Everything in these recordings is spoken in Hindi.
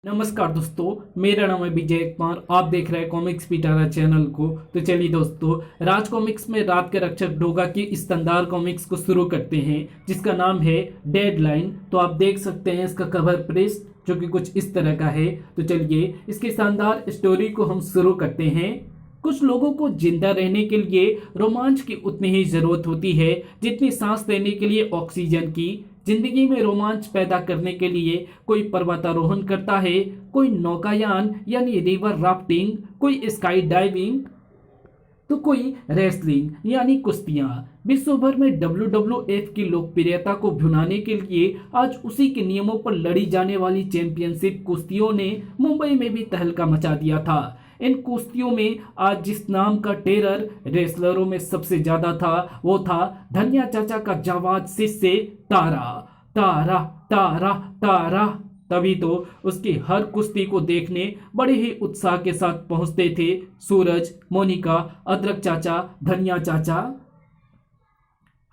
नमस्कार दोस्तों, मेरा नाम है विजय कुमार। आप देख रहे हैं कॉमिक्स पिटारा चैनल को। तो चलिए दोस्तों, राज कॉमिक्स में रात के रक्षक डोगा की इस शानदार कॉमिक्स को शुरू करते हैं, जिसका नाम है डेडलाइन। तो आप देख सकते हैं इसका कवर पृष्ठ जो कि कुछ इस तरह का है। तो चलिए इसकी शानदार स्टोरी को हम शुरू करते हैं। कुछ लोगों को जिंदा रहने के लिए रोमांच की उतनी ही जरूरत होती है जितनी सांस लेने के लिए ऑक्सीजन की। जिंदगी में रोमांच पैदा करने के लिए कोई पर्वतारोहण करता है, कोई नौकायान यानी रिवर राफ्टिंग, कोई स्काई डाइविंग, तो कोई रेसलिंग यानी कुश्तियां। विश्व भर में WWF की लोकप्रियता को भुनाने के लिए आज उसी के नियमों पर लड़ी जाने वाली चैंपियनशिप कुश्तियों ने मुंबई में भी तहलका मचा दिया था। इन कुश्तियों में आज जिस नाम का टेरर रेसलरों में सबसे ज्यादा था वो था धनिया चाचा का जाबाज शिष्य तारा। तारा तारा तारा। तभी तो उसकी हर कुश्ती को देखने बड़े ही उत्साह के साथ पहुंचते थे सूरज, मोनिका, अदरक चाचा, धनिया चाचा।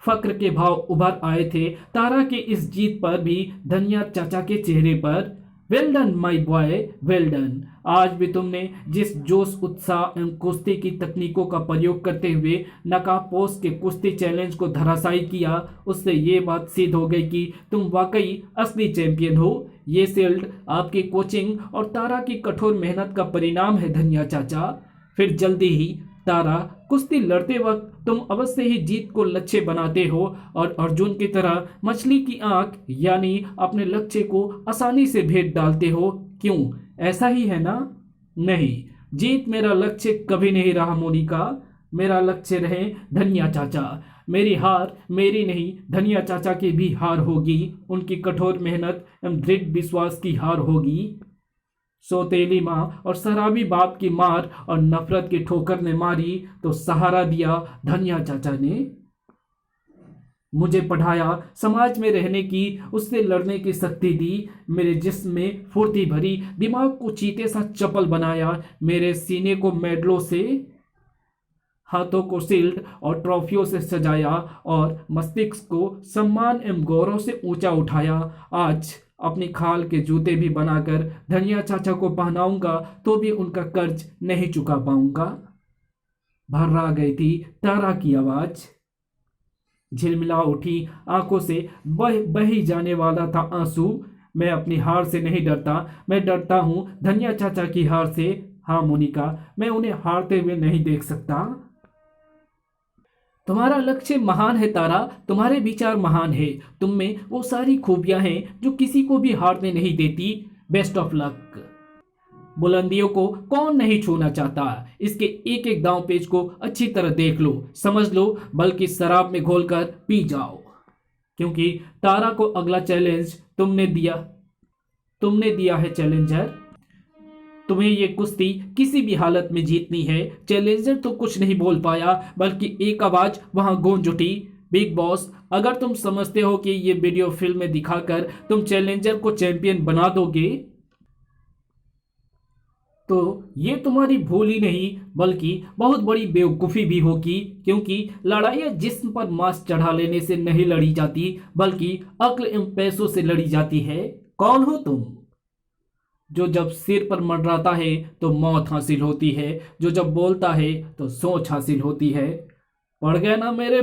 फक्र के भाव उभर आए थे तारा की इस जीत पर भी धनिया चाचा के चेहरे पर। Well done my boy, well done. आज भी तुमने जिस जोश, उत्साह एवं कुश्ती की तकनीकों का प्रयोग करते हुए नकाबपोश के कुश्ती चैलेंज को धराशायी किया, उससे ये बात सिद्ध हो गई कि तुम वाकई असली चैंपियन हो। ये शील्ड आपकी कोचिंग और तारा की कठोर मेहनत का परिणाम है धनिया चाचा। फिर जल्दी ही तारा, कुश्ती लड़ते वक्त तुम अवश्य ही जीत को लक्ष्य बनाते हो और अर्जुन की तरह मछली की आंख यानी अपने लक्ष्य को आसानी से भेद डालते हो। क्यों, ऐसा ही है ना? नहीं, जीत मेरा लक्ष्य कभी नहीं रहा मोनिका। मेरा लक्ष्य रहे धनिया चाचा। मेरी हार मेरी नहीं, धनिया चाचा की भी हार होगी। उनकी कठोर मेहनत एवं दृढ़ विश्वास की हार होगी। सौतेली माँ और शराबी बाप की मार और नफरत की ठोकर ने मारी तो सहारा दिया धनिया चाचा ने। मुझे पढ़ाया, समाज में रहने की, उससे लड़ने की शक्ति दी। मेरे जिस्म में फुर्ती भरी, दिमाग को चीते सा चपल बनाया। मेरे सीने को मेडलों से, हाथों को शील्ड और ट्रॉफियों से सजाया और मस्तिष्क को सम्मान एवं गौरव से ऊंचा उठाया। आज अपनी खाल के जूते भी बनाकर धनिया चाचा को पहनाऊंगा तो भी उनका कर्ज नहीं चुका पाऊंगा। भर्रा गई थी तारा की आवाज। झिलमिला उठी आंखों से बही जाने वाला था आंसू। मैं अपनी हार से नहीं डरता, मैं डरता हूं धनिया चाचा की हार से। हाँ मोनिका, मैं उन्हें हारते हुए नहीं देख सकता। तुम्हारा लक्ष्य महान है तारा, तुम्हारे विचार महान है, तुम में वो सारी खूबियां हैं जो किसी को भी हारने नहीं देती। Best of luck. बुलंदियों को कौन नहीं छूना चाहता। इसके एक एक दांव पेच को अच्छी तरह देख लो, समझ लो, बल्कि शराब में घोलकर पी जाओ, क्योंकि तारा को अगला चैलेंज तुमने दिया है चैलेंजर। तुम्हें ये कुश्ती किसी भी हालत में जीतनी है। चैलेंजर तो कुछ नहीं बोल पाया, बल्कि एक आवाज वहां गूंज उठी, बिग बॉस, अगर तुम समझते हो कि ये वीडियो फिल्म में दिखाकर तुम चैलेंजर को चैंपियन बना दोगे तो ये तुम्हारी भूल ही नहीं बल्कि बहुत बड़ी बेवकूफ़ी भी होगी, क्योंकि लड़ाइयाँ जिस्म पर मांस चढ़ा लेने से नहीं लड़ी जाती, बल्कि अक्ल एवं पैसों से लड़ी जाती है। कौन हो तुम जो जब सिर पर मंडराता है तो मौत हासिल होती है, जो जब बोलता है तो सोच हासिल होती है। पड़ गया ना मेरे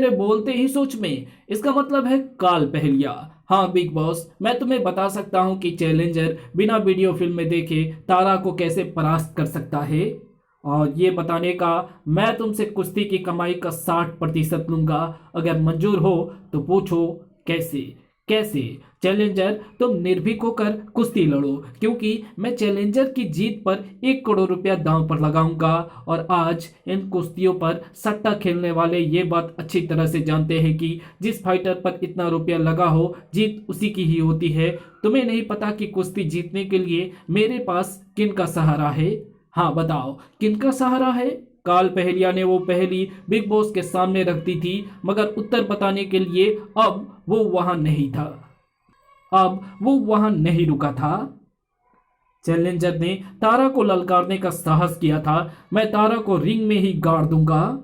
बोलते ही सोच में। इसका मतलब है काल पहलिया। हाँ बिग बॉस, मैं तुम्हें बता सकता हूँ कि चैलेंजर बिना वीडियो फिल्म में देखे तारा को कैसे परास्त कर सकता है, और ये बताने का मैं तुमसे कुश्ती की कमाई का 60% लूंगा। अगर मंजूर हो तो पूछो कैसे। चैलेंजर, तुम निर्भीक होकर कुश्ती लड़ो, क्योंकि मैं चैलेंजर की जीत पर 1 करोड़ रुपया दांव पर लगाऊंगा। और आज इन कुश्तियों पर सट्टा खेलने वाले ये बात अच्छी तरह से जानते हैं कि जिस फाइटर पर इतना रुपया लगा हो, जीत उसी की ही होती है। तुम्हें नहीं पता कि कुश्ती जीतने के लिए मेरे पास किन का सहारा है? हाँ बताओ, किन का सहारा है? काल पहलिया ने वो पहली बिग बॉस के सामने रखती थी, मगर उत्तर बताने के लिए अब वो वहां नहीं रुका था। चैलेंजर ने तारा को ललकारने का साहस किया था। मैं तारा को रिंग में ही गाड़ दूंगा।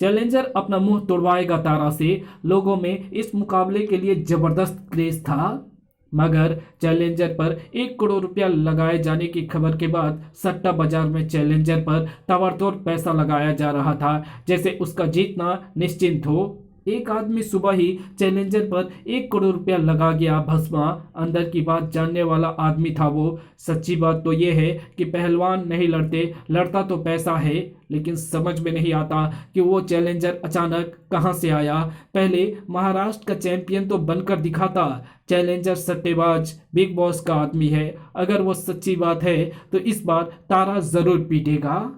चैलेंजर अपना मुंह तोड़वाएगा तारा से। लोगों में इस मुकाबले के लिए जबरदस्त क्रेज था। मगर चैलेंजर पर 1 करोड़ रुपया लगाए जाने की खबर के बाद सट्टा बाजार में चैलेंजर पर ताबड़तोड़ पैसा लगाया जा रहा था, जैसे उसका जीतना निश्चिंत हो। एक आदमी सुबह ही चैलेंजर पर 1 करोड़ रुपया लगा गया भस्मा। अंदर की बात जानने वाला आदमी था वो। सच्ची बात तो ये है कि पहलवान नहीं लड़ते, लड़ता तो पैसा है। लेकिन समझ में नहीं आता कि वो चैलेंजर अचानक कहाँ से आया। पहले महाराष्ट्र का चैंपियन तो बनकर दिखाता। चैलेंजर सट्टेबाज बिग बॉस का आदमी है। अगर वो सच्ची बात है तो इस बार तारा जरूर पीटेगा।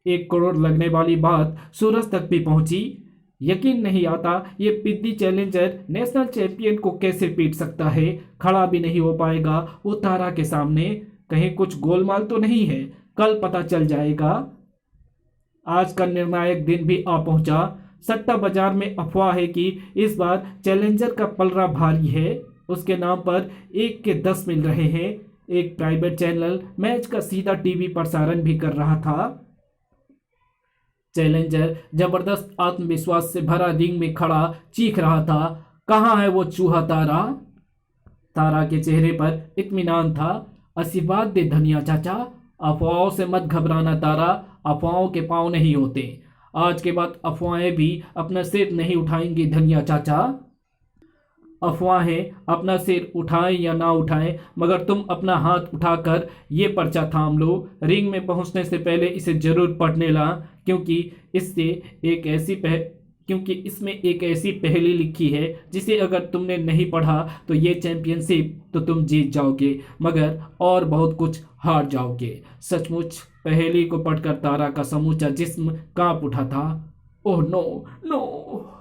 1 करोड़ लगने वाली बात सूरज तक भी पहुंची। यकीन नहीं आता ये पिद्दी चैलेंजर नेशनल चैंपियन को कैसे पीट सकता है। खड़ा भी नहीं हो पाएगा वो तारा के सामने। कहीं कुछ गोलमाल तो नहीं है, कल पता चल जाएगा। आज का निर्णायक दिन भी आ पहुंचा। सट्टा बाजार में अफवाह है कि इस बार चैलेंजर का पलड़ा भारी है। उसके नाम पर 1 के 10 मिल रहे हैं। एक प्राइवेट चैनल मैच का सीधा टीवी प्रसारण भी कर रहा था। चैलेंजर जबरदस्त आत्मविश्वास से भरा रिंग में खड़ा चीख रहा था, कहाँ है वो चूहा तारा। तारा के चेहरे पर इत्मीनान था। आशीर्वाद दे धनिया चाचा, अफवाहों से मत घबराना तारा, अफवाहों के पांव नहीं होते। आज के बाद अफवाहें भी अपना सिर नहीं उठाएंगी धनिया चाचा। अफवाहें अपना सिर उठाएं या ना उठाएं, मगर तुम अपना हाथ उठाकर ये पर्चा थाम लो। रिंग में पहुंचने से पहले इसे जरूर पढ़ने ला, क्योंकि इसमें एक ऐसी पहेली लिखी है जिसे अगर तुमने नहीं पढ़ा तो ये चैंपियनशिप तो तुम जीत जाओगे, मगर और बहुत कुछ हार जाओगे। सचमुच पहेली को पढ़कर तारा का समूचा जिस्म कांप उठा था। Oh no no.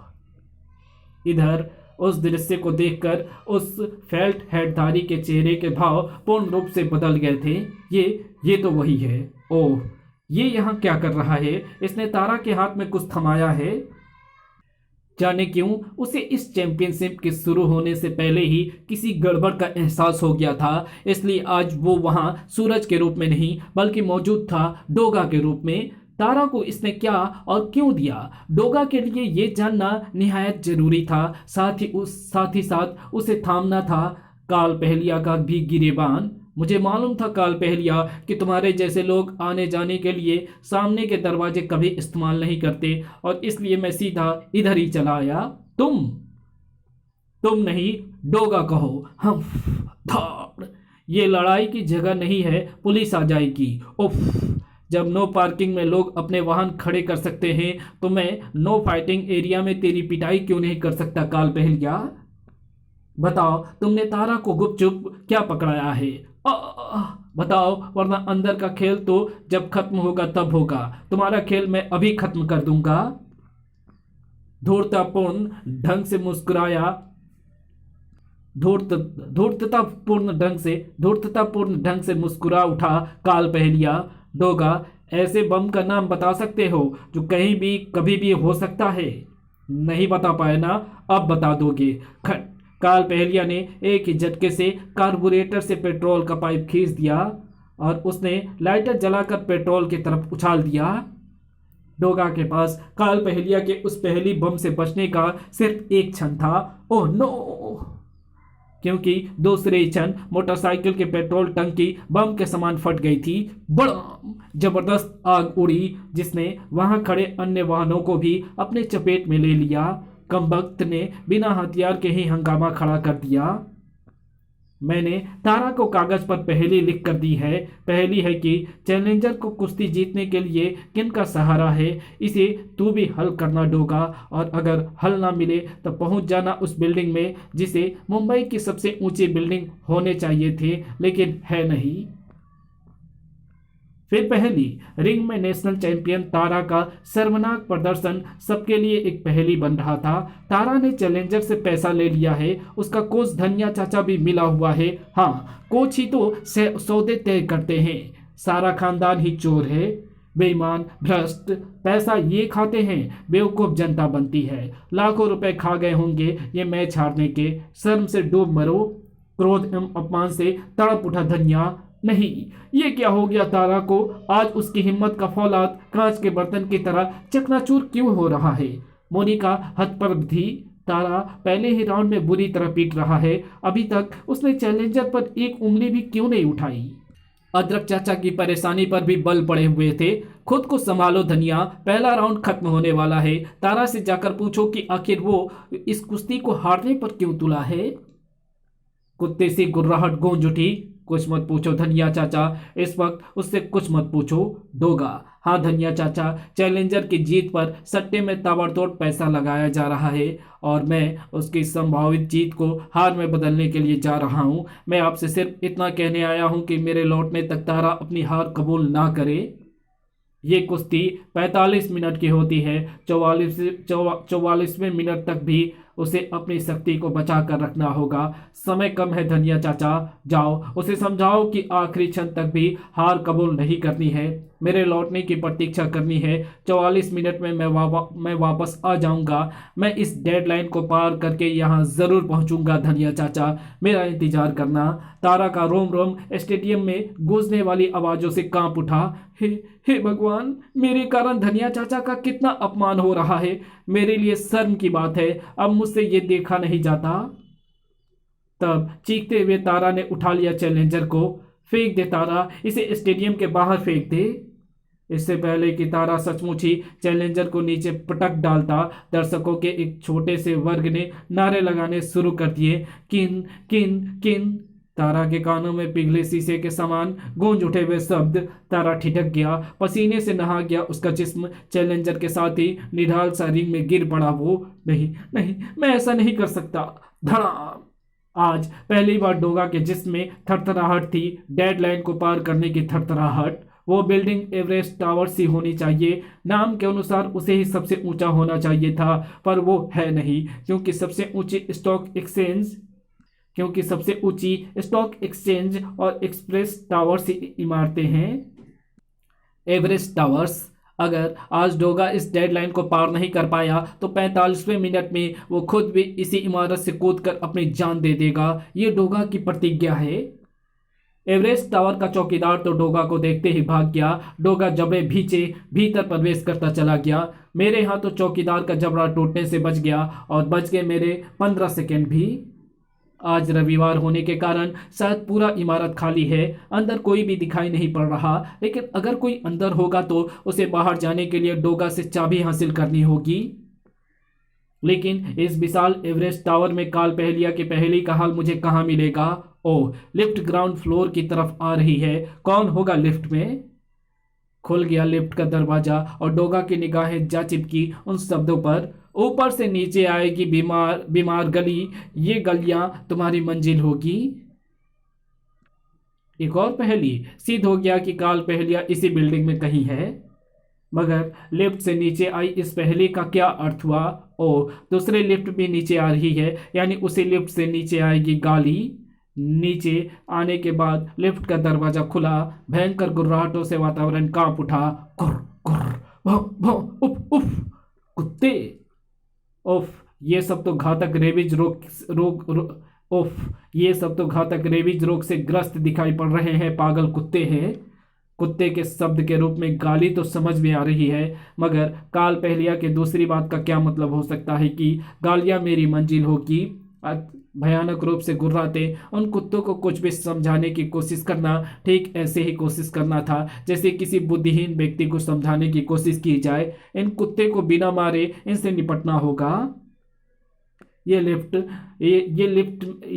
इधर उस दृश्य को देखकर उस फेल्ट हेडधारी के चेहरे के भाव पूर्ण रूप से बदल गए थे। ये तो वही है। ओह, ये यहाँ क्या कर रहा है? इसने तारा के हाथ में कुछ थमाया है। जाने क्यों उसे इस चैंपियनशिप के शुरू होने से पहले ही किसी गड़बड़ का एहसास हो गया था। इसलिए आज वो वहां सूरज के रूप में नहीं बल्कि मौजूद था डोगा के रूप में। तारा को इसने क्या और क्यों दिया, डोगा के लिए ये जानना निहायत जरूरी था। साथ ही साथ उसे थामना था काल पहलिया का भी गिरेबान। मुझे मालूम था काल पहलिया कि तुम्हारे जैसे लोग आने जाने के लिए सामने के दरवाजे कभी इस्तेमाल नहीं करते, और इसलिए मैं सीधा इधर ही चला आया। तुम नहीं, डोगा कहो। हम धाड़। ये लड़ाई की जगह नहीं है, पुलिस आ जाएगी। उफ, जब नो पार्किंग में लोग अपने वाहन खड़े कर सकते हैं तो मैं नो फाइटिंग एरिया में तेरी पिटाई क्यों नहीं कर सकता काल पहलिया। बताओ तुमने तारा को गुपचुप क्या पकड़ाया है? बताओ, वरना अंदर का खेल तो जब खत्म होगा तब होगा। तुम्हारा खेल मैं अभी खत्म कर दूंगा। धूर्ततापूर्ण ढंग से मुस्कुरा उठा काल पहलिया। डोगा, ऐसे बम का नाम बता सकते हो जो कहीं भी कभी भी हो सकता है? नहीं बता पाए ना, अब बता दोगे। खट। काल पहलिया ने एक ही झटके से कार्बोरेटर से पेट्रोल का पाइप खींच दिया और उसने लाइटर जलाकर पेट्रोल की तरफ उछाल दिया। डोगा के पास काल पहलिया के उस पहली बम से बचने का सिर्फ एक क्षण था। ओह नो, क्योंकि दूसरे क्षण मोटरसाइकिल के पेट्रोल टंकी बम के समान फट गई थी। बड़ा जबरदस्त आग उड़ी जिसने वहां खड़े अन्य वाहनों को भी अपने चपेट में ले लिया। कमबख्त ने बिना हथियार के ही हंगामा खड़ा कर दिया। मैंने तारा को कागज पर पहेली लिख कर दी है। पहेली है कि चैलेंजर को कुश्ती जीतने के लिए किनका सहारा है, इसे तू भी हल करना डोगा। और अगर हल ना मिले तो पहुंच जाना उस बिल्डिंग में जिसे मुंबई की सबसे ऊंची बिल्डिंग होने चाहिए थे, लेकिन है नहीं। फिर पहली रिंग में नेशनल चैंपियन तारा का शर्मनाक प्रदर्शन सबके लिए एक पहेली बन रहा था। तारा ने चैलेंजर से पैसा ले लिया है, उसका कोच धनिया चाचा भी मिला हुआ है। हाँ, कोच ही तो सौदे तय करते हैं। सारा खानदान ही चोर है, बेईमान, भ्रष्ट। पैसा ये खाते हैं, बेवकूफ जनता बनती है। लाखों रुपए खा गए होंगे ये मैच हारने के। शर्म से डूब मरो। क्रोध एवं अपमान से तड़प उठा धनिया। नहीं, ये क्या हो गया तारा को? आज उसकी हिम्मत का फौलाद कांच के बर्तन की तरह चकनाचूर क्यों हो रहा है? मोनिका हतप्रभ थी। तारा पहले ही राउंड में बुरी तरह पीट रहा है, अभी तक उसने चैलेंजर पर एक उंगली भी क्यों नहीं उठाई। अदरक चाचा की परेशानी पर भी बल पड़े हुए थे। खुद को संभालो धनिया, पहला राउंड खत्म होने वाला है। तारा से जाकर पूछो कि आखिर वो इस कुश्ती को हारने पर क्यों तुला है। कुत्ते से गुर्राहट गूंज उठी। कुछ मत पूछो धनिया चाचा, इस वक्त उससे कुछ मत पूछो। डोगा, हाँ धनिया चाचा, चैलेंजर की जीत पर सट्टे में ताबड़तोड़ पैसा लगाया जा रहा है और मैं उसकी संभावित जीत को हार में बदलने के लिए जा रहा हूँ। मैं आपसे सिर्फ इतना कहने आया हूँ कि मेरे लौटने तक तारा अपनी हार कबूल ना करे। ये कुश्ती 45 मिनट की होती है। 44वें मिनट तक भी उसे अपनी शक्ति को बचा कर रखना होगा। समय कम है धनिया चाचा, जाओ उसे समझाओ कि आखिरी क्षण तक भी हार कबूल नहीं करनी है, मेरे लौटने की प्रतीक्षा करनी है। 44 मिनट में मैं वापस आ जाऊंगा। मैं इस डेडलाइन को पार करके यहाँ ज़रूर पहुंचूंगा धनिया चाचा, मेरा इंतजार करना। तारा का रोम रोम स्टेडियम में गूंजने वाली आवाज़ों से कांप उठा। हे भगवान, मेरे कारण धनिया चाचा का कितना अपमान हो रहा है। मेरे लिए शर्म की बात है, अब मुझसे ये देखा नहीं जाता। तब चीखते हुए तारा ने उठा लिया चैलेंजर को। फेंक दे तारा, इसे स्टेडियम के बाहर फेंक दे। इससे पहले कि तारा सचमुच ही चैलेंजर को नीचे पटक डालता, दर्शकों के एक छोटे से वर्ग ने नारे लगाने शुरू कर दिए। किन किन किन। तारा के कानों में पिघले शीशे के समान गूंज उठे हुए शब्द। तारा ठिठक गया, पसीने से नहा गया उसका जिस्म। चैलेंजर के साथ ही निढाल सा रिंग में गिर पड़ा वो। नहीं नहीं, मैं ऐसा नहीं कर सकता। धड़ाम। आज पहली बार डोगा के जिस्म में थरथराहट थी, डेडलाइन को पार करने की थरथराहट। वो बिल्डिंग एवरेस्ट टावर सी होनी चाहिए, नाम के अनुसार उसे ही सबसे ऊंचा होना चाहिए था, पर वो है नहीं, क्योंकि सबसे ऊंची स्टॉक एक्सचेंज और एक्सप्रेस टावर्स इमारतें हैं। Everest towers. अगर आज डोगा इस डेडलाइन को पार नहीं कर पाया तो 45वें मिनट में वो खुद भी इसी इमारत से कूदकर अपनी जान दे देगा। ये डोगा की प्रतिज्ञा है। एवरेस्ट टावर का चौकीदार तो डोगा को देखते ही भाग गया। डोगा जबड़े भींचे भीतर प्रवेश करता चला गया। मेरे यहाँ तो चौकीदार का जबड़ा टूटने से बच गया और बच गए मेरे 15 सेकेंड भी। आज रविवार होने के कारण शायद पूरा इमारत खाली है, अंदर कोई भी दिखाई नहीं पड़ रहा, लेकिन अगर कोई अंदर होगा तो उसे बाहर जाने के लिए डोगा से चाबी हासिल करनी होगी। लेकिन इस विशाल एवरेस्ट टावर में काल पहलिया के पहेली का हल मुझे कहाँ मिलेगा। ओह, लिफ्ट ग्राउंड फ्लोर की तरफ आ रही है। कौन होगा लिफ्ट में। खुल गया लिफ्ट का दरवाजा और डोगा की निगाहें जा चिपकी उन शब्दों पर। ऊपर से नीचे आएगी बीमार बीमार गली, ये गलियां तुम्हारी मंजिल होगी। एक और पहेली। सिद्ध हो गया कि काल पहेलिया इसी बिल्डिंग में कहीं है। मगर लिफ्ट से नीचे आई इस पहेली का क्या अर्थ हुआ। ओ, दूसरे लिफ्ट भी नीचे आ रही है, यानी उसी लिफ्ट से नीचे आएगी गाली। नीचे आने के बाद लिफ्ट का दरवाजा खुला। भयंकर गुर्राहटों से वातावरण कांप उठा। कुर कुर, भौ भौ, उफ उफ, कुत्ते। उफ, ये सब तो घातक रेबीज रोग से ग्रस्त दिखाई पड़ रहे हैं। पागल कुत्ते हैं। कुत्ते के शब्द के रूप में गाली तो समझ में आ रही है, मगर काल पहलिया के दूसरी बात का क्या मतलब हो सकता है कि गालियां मेरी मंजिल होगी। भयानक रूप से गुर्राते उन कुत्तों को कुछ भी समझाने की कोशिश करना ठीक ऐसे ही कोशिश करना था जैसे किसी बुद्धिहीन व्यक्ति को समझाने की कोशिश की जाए। इन कुत्ते को बिना मारे इनसे निपटना होगा। ये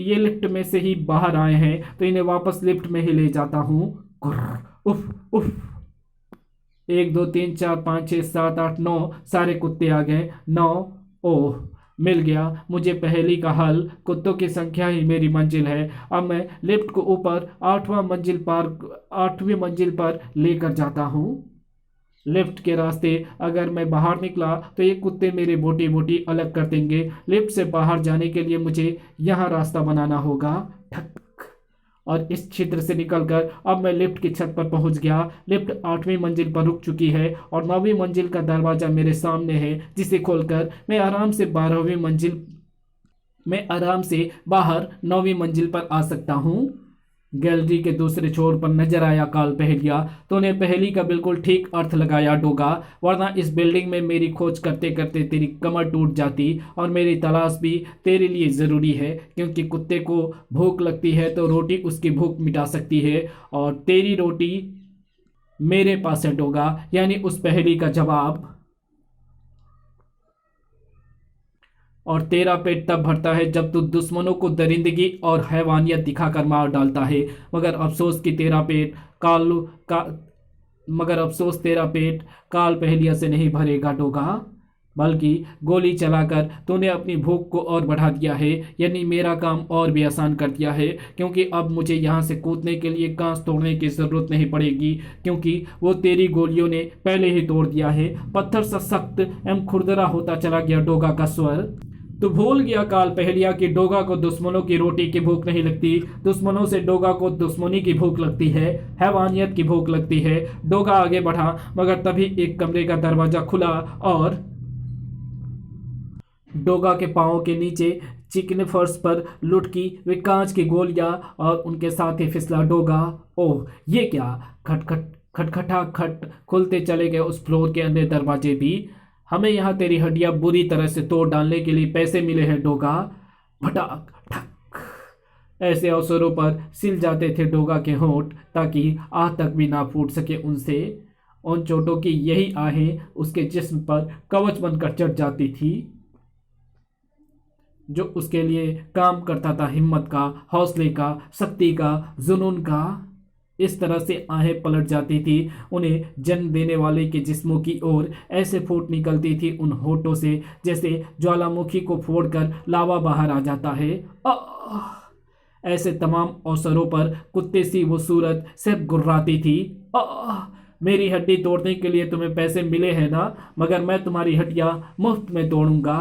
लिफ्ट में से ही बाहर आए हैं तो इन्हें वापस लिफ्ट में ही ले जाता हूँ। उफ उफ। 1 2 3 4 5 6 7 8 9 सारे कुत्ते आ गए। 9। ओह, मिल गया मुझे पहेली का हल। कुत्तों की संख्या ही मेरी मंजिल है। अब मैं लिफ्ट को ऊपर 8वीं मंजिल पर लेकर जाता हूँ। लिफ्ट के रास्ते अगर मैं बाहर निकला तो ये कुत्ते मेरे बोटी बोटी अलग कर देंगे। लिफ्ट से बाहर जाने के लिए मुझे यहाँ रास्ता बनाना होगा। ठक। और इस छिद्र से निकलकर अब मैं लिफ्ट की छत पर पहुंच गया। लिफ्ट 8वीं मंजिल पर रुक चुकी है और 9वीं मंजिल का दरवाजा मेरे सामने है, जिसे खोलकर मैं आराम से बाहर 9वीं मंजिल पर आ सकता हूं। गैलरी के दूसरे छोर पर नजर आया काल पहेलिया। तूने पहेली का बिल्कुल ठीक अर्थ लगाया डोगा, वरना इस बिल्डिंग में मेरी खोज करते करते तेरी कमर टूट जाती। और मेरी तलाश भी तेरे लिए ज़रूरी है, क्योंकि कुत्ते को भूख लगती है तो रोटी उसकी भूख मिटा सकती है, और तेरी रोटी मेरे पास है डोगा। यानी उस पहेली का जवाब। और तेरा पेट तब भरता है जब तू दुश्मनों को दरिंदगी और हैवानियत दिखाकर मार डालता है। मगर अफसोस कि तेरा पेट काल का मगर अफसोस तेरा पेट काल पहेलिया से नहीं भरेगा डोगा, बल्कि गोली चलाकर तूने अपनी भूख को और बढ़ा दिया है। यानी मेरा काम और भी आसान कर दिया है, क्योंकि अब मुझे यहाँ से कूदने के लिए कांच तोड़ने की ज़रूरत नहीं पड़ेगी, क्योंकि वो तेरी गोलियों ने पहले ही तोड़ दिया है। पत्थर सा सख्त एवं खुरदरा होता चला गया डोगा का स्वर। तो भूल गया काल पहेलिया कि डोगा को दुश्मनों की रोटी की भूख नहीं लगती, दुश्मनों से डोगा को दुश्मनी की भूख लगती है, हैवानियत की भूख लगती है। डोगा आगे बढ़ा, मगर तभी एक कमरे का दरवाजा खुला और डोगा के पांवों के नीचे चिकने फर्श पर लुढ़की वे कांच की गोलियां और उनके साथ ही फिसला डोगा। ओह ये क्या! खटखट खटखटा खट खुलते चले गए उस फ्लोर के अन्य दरवाजे भी। हमें यहाँ तेरी हड्डियां बुरी तरह से तोड़ डालने के लिए पैसे मिले हैं डोगा। भटाक ठक ऐसे अवसरों पर सिल जाते थे डोगा के होंठ, ताकि आह तक भी ना फूट सके उनसे। उन चोटों की यही आहें उसके जिस्म पर कवच बनकर चढ़ जाती थी, जो उसके लिए काम करता था हिम्मत का, हौसले का, शक्ति का, जुनून का। इस तरह से आहें पलट जाती थी उन्हें जन्म देने वाले के जिस्मों की ओर। ऐसे फूट निकलती थी उन होठों से जैसे ज्वालामुखी को फोड़कर लावा बाहर आ जाता है। ऐसे तमाम अवसरों पर कुत्ते सी वो सूरत सिर्फ गुर्राती थी। मेरी हड्डी तोड़ने के लिए तुम्हें पैसे मिले हैं ना, मगर मैं तुम्हारी हड्डियां मुफ्त में तोड़ूंगा।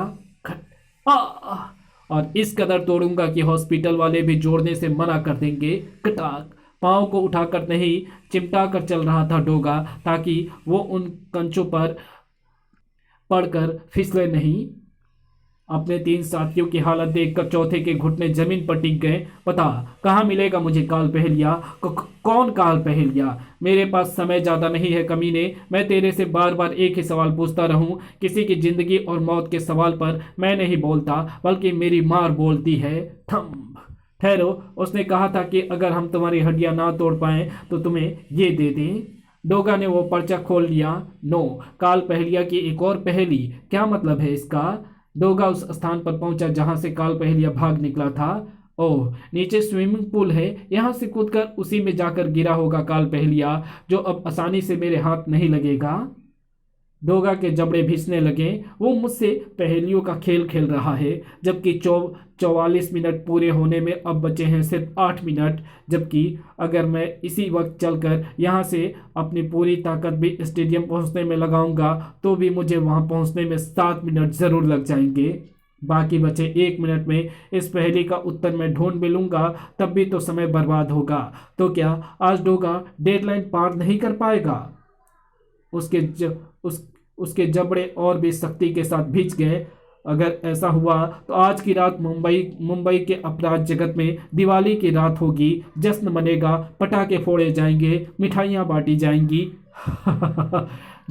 और इस कदर तोड़ूंगा कि हॉस्पिटल वाले भी जोड़ने से मना कर देंगे। कटाक पाँव को उठाकर नहीं चिमटा कर चल रहा था डोगा, ताकि वो उन कंचों पर पड़कर फिसले नहीं। अपने 3 साथियों की हालत देखकर चौथे के घुटने जमीन पर टिक गए। पता कहाँ मिलेगा मुझे काल पहेलिया? कौन काल पहेलिया? मेरे पास समय ज़्यादा नहीं है कमीने। मैं तेरे से बार बार एक ही सवाल पूछता रहूं। किसी की जिंदगी और मौत के सवाल पर मैं नहीं बोलता, बल्कि मेरी मार बोलती है। ठहरो, उसने कहा था कि अगर हम तुम्हारी हड्डियां ना तोड़ पाएं तो तुम्हें ये दे दें। डोगा ने वो पर्चा खोल लिया। नो, काल पहेलिया की एक और पहेली। क्या मतलब है इसका? डोगा उस स्थान पर पहुंचा जहां से काल पहेलिया भाग निकला था। ओह, नीचे स्विमिंग पूल है, यहां से कूदकर उसी में जाकर गिरा होगा काल पहेलिया, जो अब आसानी से मेरे हाथ नहीं लगेगा। डोगा के जबड़े भिसने लगे। वो मुझसे पहेलियों का खेल खेल रहा है, जबकि 44 मिनट पूरे होने में अब बचे हैं सिर्फ 8 मिनट। जबकि अगर मैं इसी वक्त चलकर यहाँ से अपनी पूरी ताकत भी स्टेडियम पहुँचने में लगाऊंगा तो भी मुझे वहाँ पहुँचने में 7 मिनट ज़रूर लग जाएंगे। बाकी बचे 1 मिनट में इस पहेली का उत्तर मैं ढूंढ भी लूंगा, तब भी तो समय बर्बाद होगा। तो क्या आज डोगा डेडलाइन पार नहीं कर पाएगा? उसके जबड़े और भी सख्ती के साथ भींच गए। अगर ऐसा हुआ तो आज की रात मुंबई के अपराध जगत में दिवाली की रात होगी। जश्न मनेगा, पटाखे फोड़े जाएंगे, मिठाइयाँ बांटी जाएंगी।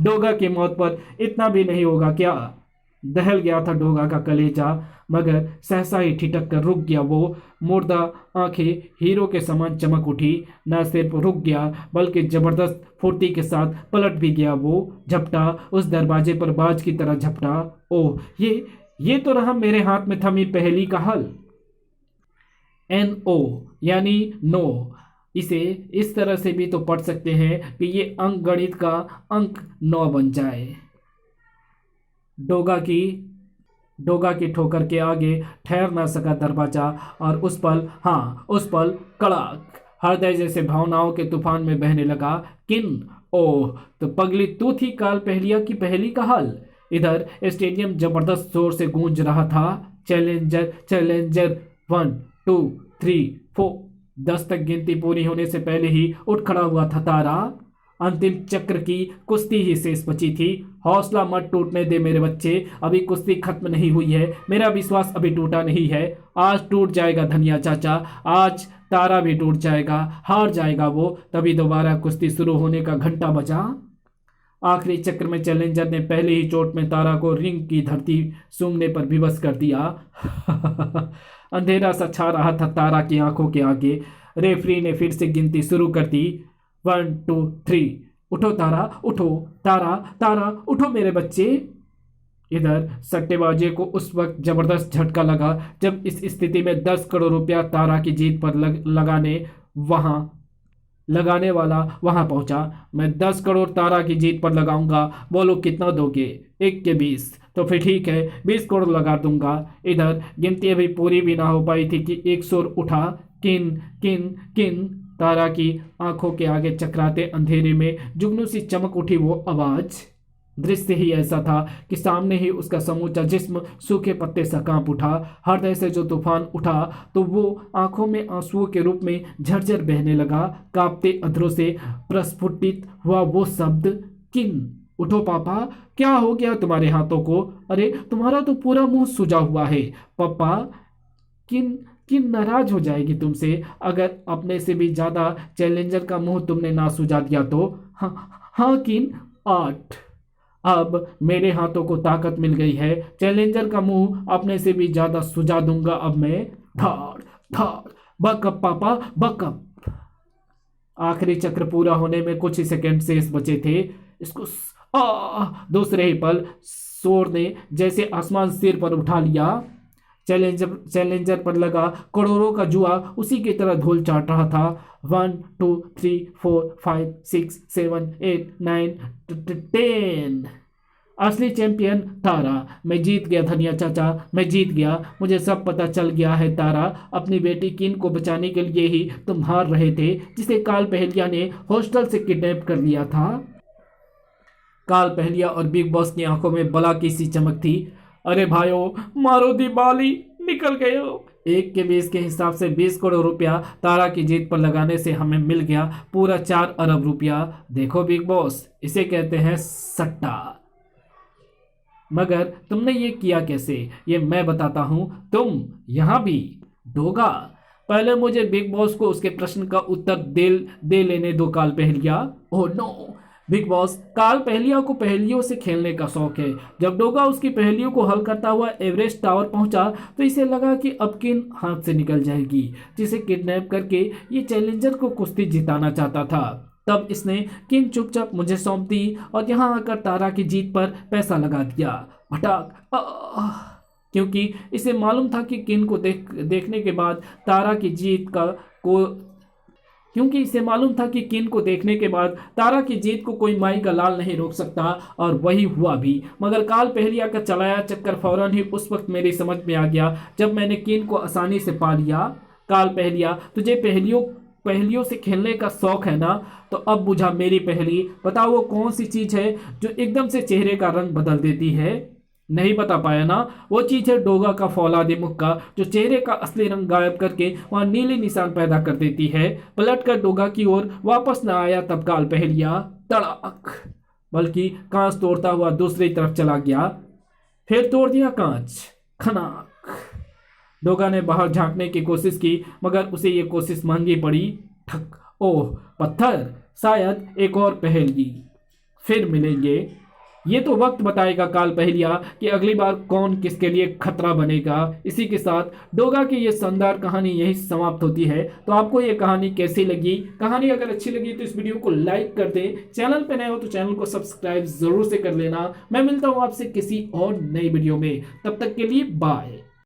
डोगा की मौत पर इतना भी नहीं होगा क्या? दहल गया था डोगा का कलेजा, मगर सहसा ही ठिठक कर रुक गया। वो मुर्दा आंखें हीरो के समान चमक उठी। न सिर्फ रुक गया, बल्कि जबरदस्त फुर्ती के साथ पलट भी गया। वो झपटा, उस दरवाजे पर बाज की तरह झपटा। ओह, ये तो रहा मेरे हाथ में थमी पहेली का हल। NO यानी नो। इसे इस तरह से भी तो पढ़ सकते हैं कि ये अंक गणित का अंक 9 बन जाए। डोगा की ठोकर के आगे ठहर ना सका दरवाजा, और उस पल कड़ाक हृदय जैसे भावनाओं के तूफान में बहने लगा। ओह, तो पगली तू थी काल पहेलिया की पहेली का हल। इधर स्टेडियम जबरदस्त जोर से गूंज रहा था। चैलेंजर 1 2 3 4। 10 तक गिनती पूरी होने से पहले ही उठ खड़ा हुआ था तारा। अंतिम चक्र की कुश्ती ही शेष बची थी। हौसला मत टूटने दे मेरे बच्चे, अभी कुश्ती खत्म नहीं हुई है। मेरा विश्वास अभी टूटा नहीं है। आज टूट जाएगा धनिया चाचा, आज तारा भी टूट जाएगा, हार जाएगा वो। तभी दोबारा कुश्ती शुरू होने का घंटा बजा। आखिरी चक्र में चैलेंजर ने पहले ही चोट में तारा को रिंग की धरती सूंघने पर विवश कर दिया। अंधेरा सा छा रहा था तारा की आंखों के आगे। रेफरी ने फिर से गिनती शुरू कर दी। 1 2 3। उठो तारा, उठो तारा, तारा उठो मेरे बच्चे। इधर सट्टेबाजी को उस वक्त जबरदस्त झटका लगा जब इस स्थिति में 10 करोड़ रुपया तारा की जीत पर लगाने वाला वहां पहुंचा। मैं 10 करोड़ तारा की जीत पर लगाऊंगा, बोलो कितना दोगे? 1 के 20। तो फिर ठीक है, 20 करोड़ लगा दूंगा। इधर गिनती अभी पूरी भी ना हो पाई थी कि एक सुर उठा, किन किन किन। तारा की आंखों के आगे चकराते अंधेरे में जुगनू सी चमक उठी वो आवाज। दृश्य ही ऐसा था कि सामने ही उसका समूचा जिस्म सूखे पत्ते सा कांप उठा। हृदय से जो तूफान उठा तो वो आंखों में आंसुओं के रूप में झरझर बहने लगा। कांपते अधरों से प्रस्फुटित हुआ वो शब्द, किन। उठो पापा, क्या हो गया तुम्हारे हाथों को? अरे तुम्हारा तो पूरा मुंह सूजा हुआ है पापा। किन किन नाराज हो जाएगी तुमसे अगर अपने से भी ज्यादा चैलेंजर का मुंह तुमने ना सुझा दिया तो। हाँ किन। 8। अब मेरे हाथों को ताकत मिल गई है, चैलेंजर का मुंह अपने से भी ज्यादा सुझा दूंगा अब मैं। धाड़ धाड़, बकअप पापा बकअप। आखिरी चक्र पूरा होने में कुछ ही सेकंड शेष बचे थे। इसको दूसरे ही पल शोर ने जैसे आसमान सिर पर उठा लिया। चैलेंजर पर लगा करोड़ों का जुआ उसी की तरह धूल चाट रहा था। 1 2 3 4 5 6 7 8 9 10। असली चैंपियन तारा। मैं जीत गया धनिया चाचा, मैं जीत गया। मुझे सब पता चल गया है तारा। अपनी बेटी किन को बचाने के लिए ही तुम हार रहे थे, जिसे काल पहलिया ने हॉस्टल से किडनैप कर लिया था। काल पहलिया और बिग बॉस की आंखों में बला की सी चमक थी। अरे भाइयों, मारो दिवाली, निकल गए हो। 1 के 20 के हिसाब से 20 करोड़ रुपया तारा की जीत पर लगाने से हमें मिल गया पूरा 4 अरब रुपया। देखो बिग बॉस, इसे कहते हैं सट्टा। मगर तुमने ये किया कैसे, ये मैं बताता हूं। तुम यहां भी डोगा। पहले मुझे बिग बॉस को उसके प्रश्न का उत्तर दे लेने दो काल पहलिया। ओह नो बिग बॉस, काल पहलिया को पहेलियों से खेलने का शौक है। जब डोगा उसकी पहेलियों को हल करता हुआ एवरेस्ट टावर पहुंचा तो इसे लगा कि अब किन हाथ से निकल जाएगी, जिसे किडनैप करके ये चैलेंजर को कुश्ती जिताना चाहता था। तब इसने किन चुपचाप मुझे सौंप दी और यहाँ आकर तारा की जीत पर पैसा लगा दिया। भटाक। क्योंकि इसे मालूम था कि किन को देखने के बाद तारा की जीत को कोई माई का लाल नहीं रोक सकता, और वही हुआ भी। मगर काल पहलिया का चलाया चक्कर फौरन ही उस वक्त मेरी समझ में आ गया जब मैंने किन को आसानी से पा लिया। काल पहलिया, तुझे पहेलियों से खेलने का शौक है ना, तो अब बुझा मेरी पहेली। बताओ वो कौन सी चीज है जो एकदम से चेहरे का रंग बदल देती है? नहीं बता पाया ना? वो चीज है डोगा का फौलादी मुक्का, जो चेहरे का असली रंग गायब करके वहां नीले निशान पैदा कर देती है। पलट कर डोगा की ओर वापस न आया तब काल पहलिया तड़ाक, बल्कि कांच तोड़ता हुआ दूसरी तरफ चला गया। फिर तोड़ दिया कांच, खनाक। डोगा ने बाहर झांकने की कोशिश की, मगर उसे ये कोशिश महंगी पड़ी। ठक। ओह पत्थर, शायद एक और पहेली। फिर मिलेंगे। ये तो वक्त बताएगा काल पहलिया कि अगली बार कौन किसके लिए खतरा बनेगा। इसी के साथ डोगा की ये शानदार कहानी यही समाप्त होती है। तो आपको ये कहानी कैसी लगी? कहानी अगर अच्छी लगी तो इस वीडियो को लाइक कर दे। चैनल पे नए हो तो चैनल को सब्सक्राइब जरूर से कर लेना। मैं मिलता हूँ आपसे किसी और नई वीडियो में, तब तक के लिए बाय।